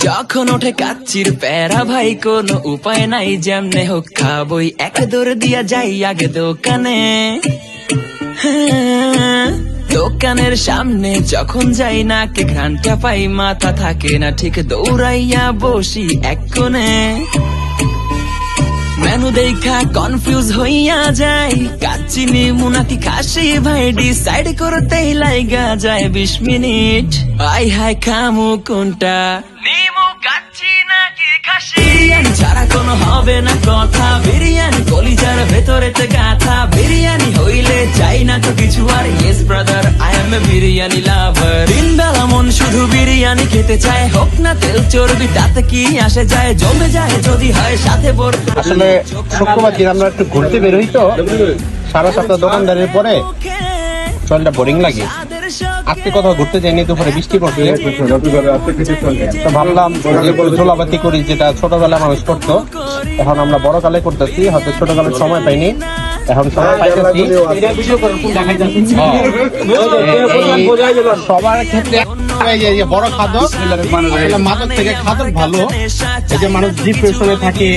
যখন ওঠে কাচ্চির প্যারা ভাই কোনো উপায় নাই, যেমনে হোক খাবই, এক দৌড় দিয়া যাই আগে দোকানে। দোকানের সামনে যখন যাই না কে ঘ্রাণটা পাই, মাথা থাকে না ঠিক, দৌড়াইয়া বসি এক কোণে। মেনু দেখা কনফিউজ হইয়া যাই, কাচ্চি নিমু নাকি খাসি ভাই ডিসাইড করতেই লাইগা যায় 20 মিনিট। আই হাই খামু কোনটা, নিমু কাচ্চি নাকি খাসি? বিরিয়ানি ছাড়া কোনো হবে না কথা, বিরিয়ানি কলিজার ভেতরেতে গাথা, বিরিয়ানি হইলে চাই না তো কিছু আর। Yes brother, I M A biryani লাভার। দিন বেলা মন শুধু বিরিয়ানি খেতে চায়, হোক না তেল চর্বি তাতে কি আসে যায়, জমে যায় যদি হয় সাথে বোর। আসলে শুক্রবার দিন আমরা একটু ঘুরতে বেরোই, তো 7:30 দোকানদারের পরে চলটা বোরিং লাগে। আজকে কোথাও ঘুরতে যাইনি, দুপুরে বৃষ্টি পড়ছে, তো ভাবলাম ঝোলাবাতি করি, যেটা ছোটবেলা মানুষ করতো, এখন আমরা বড় কালে করতেছি, হয়তো ছোটকালে সময় পাইনি, এখন সময় পাইতেছি। সবার ক্ষেত্রে বড় খাদ্য মাদক থেকে খাদ্য ভালো, এই যে মানুষ ডিপ্রেশনে থাকে,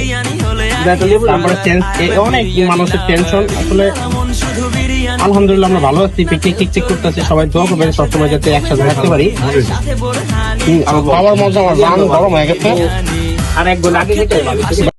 তারপরে অনেক মানুষের টেনশন। আসলে আলহামদুলিল্লাহ আমরা ভালো আছি, পিকনিক টিকটিক করতেছি, সবাই দোয়া করবেন সবসময় যাতে একসাথে থাকতে পারি। খাওয়ার মজা আমার গরম হয়ে গেছে আর এক গোল আগে